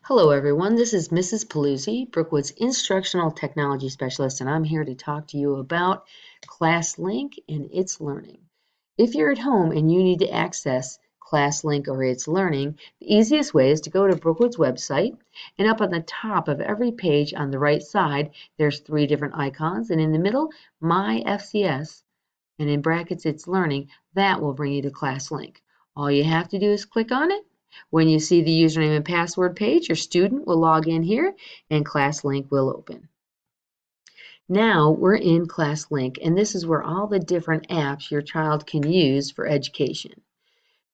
Hello everyone, this is Mrs. Paluzzi, Brookwood's Instructional Technology Specialist, and I'm here to talk to you about Classlink and Its Learning. If you're at home and you need to access Classlink or Its Learning, the easiest way is to go to Brookwood's website, and up on the top of every page on the right side, there's three different icons, and in the middle, My FCS, and in brackets, Its Learning. That will bring you to Classlink. All you have to do is click on it. When you see the username and password page, your student will log in here and Classlink will open. Now we're in Classlink, and this is where all the different apps your child can use for education.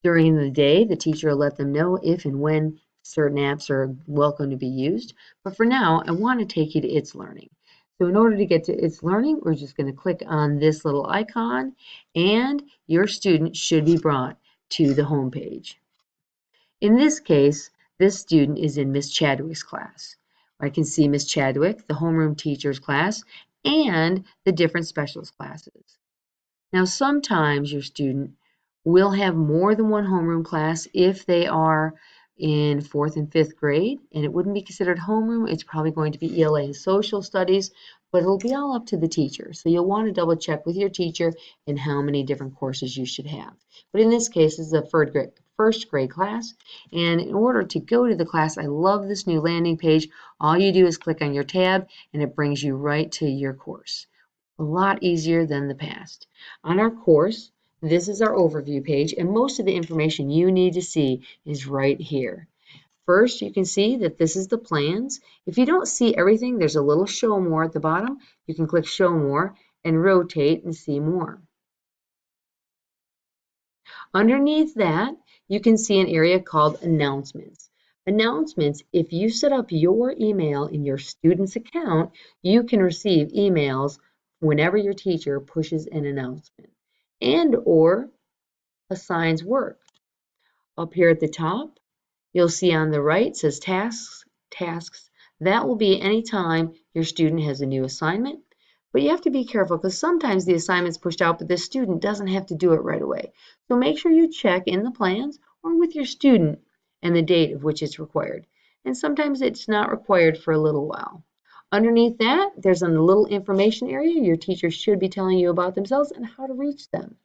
During the day, the teacher will let them know if and when certain apps are welcome to be used. But for now, I want to take you to Its Learning. So in order to get to Its Learning, we're just going to click on this little icon, and your student should be brought to the home page. In this case, this student is in Miss Chadwick's class. I can see Miss Chadwick, the homeroom teacher's class, and the different specialist classes. Now, sometimes your student will have more than one homeroom class if they are in 4th and 5th grade, and it wouldn't be considered homeroom. It's probably going to be ELA and social studies, but it'll be all up to the teacher. So you'll want to double check with your teacher in how many different courses you should have. But in this case, this is a first grade class, and in order to go to the class, I love this new landing page. All you do is click on your tab, and it brings you right to your course. A lot easier than the past. On our course, this is our overview page, and most of the information you need to see is right here. First, you can see that this is the plans. If you don't see everything, there's a little show more at the bottom. You can click show more and rotate and see more. Underneath that, you can see an area called announcements. Announcements, if you set up your email in your student's account, you can receive emails whenever your teacher pushes an announcement and or assigns work. Up here at the top, you'll see on the right says tasks. That will be anytime your student has a new assignment, but you have to be careful because sometimes the assignment's pushed out, but the student doesn't have to do it right away. So make sure you check in the plans or with your student and the date of which it's required. And sometimes it's not required for a little while. Underneath that, there's a little information area. Your teacher should be telling you about themselves and how to reach them.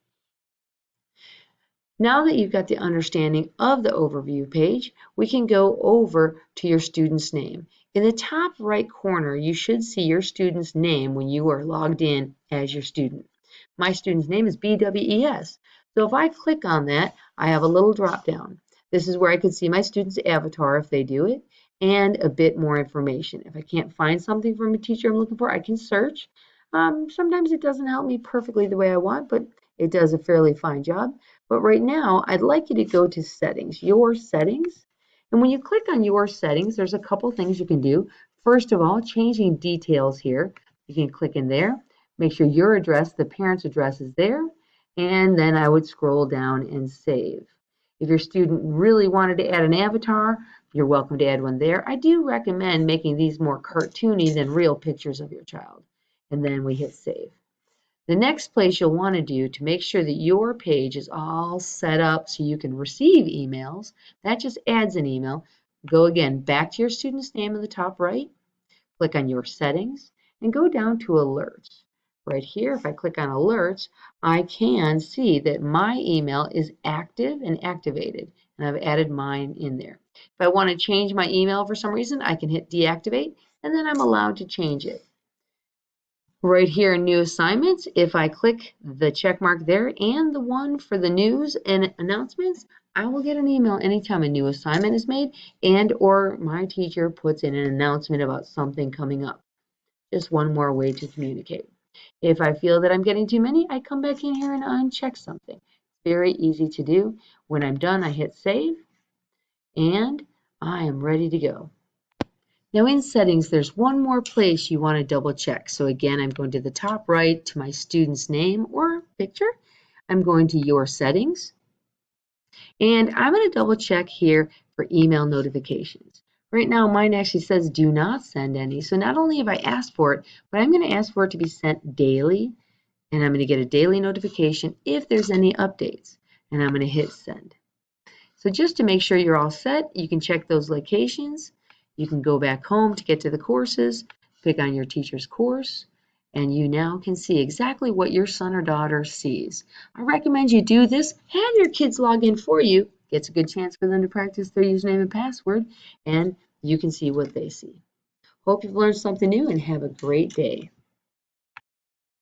Now that you've got the understanding of the overview page, we can go over to your student's name. In the top right corner, you should see your student's name when you are logged in as your student. My student's name is BWES. So if I click on that, I have a little drop down. This is where I can see my student's avatar if they do it, and a bit more information. If I can't find something from a teacher I'm looking for, I can search. Sometimes it doesn't help me perfectly the way I want, but it does a fairly fine job. But right now, I'd like you to go to settings, your settings. And when you click on your settings, there's a couple things you can do. First of all, changing details here. You can click in there, make sure your address, the parent's address is there, and then I would scroll down and save. If your student really wanted to add an avatar, you're welcome to add one there. I do recommend making these more cartoony than real pictures of your child. And then we hit save. The next place you'll want to do to make sure that your page is all set up so you can receive emails, that just adds an email. Go again back to your student's name in the top right, click on your settings, and go down to alerts. Right here, if I click on alerts, I can see that my email is active and activated, and I've added mine in there. If I want to change my email for some reason, I can hit deactivate, and then I'm allowed to change it. Right here in new assignments, if I click the check mark there and the one for the news and announcements, I will get an email anytime a new assignment is made and or my teacher puts in an announcement about something coming up. Just one more way to communicate. If I feel that I'm getting too many, I come back in here and uncheck something. It's very easy to do. When I'm done, I hit save and I am ready to go. Now in settings, there's one more place you want to double check. So again, I'm going to the top right to my student's name or picture. I'm going to your settings. And I'm going to double check here for email notifications. Right now, mine actually says do not send any. So not only have I asked for it, but I'm going to ask for it to be sent daily. And I'm going to get a daily notification if there's any updates. And I'm going to hit send. So just to make sure you're all set, you can check those locations. You can go back home to get to the courses, pick on your teacher's course, and you now can see exactly what your son or daughter sees. I recommend you do this. Have your kids log in for you. It's a good chance for them to practice their username and password, and you can see what they see. Hope you've learned something new and have a great day.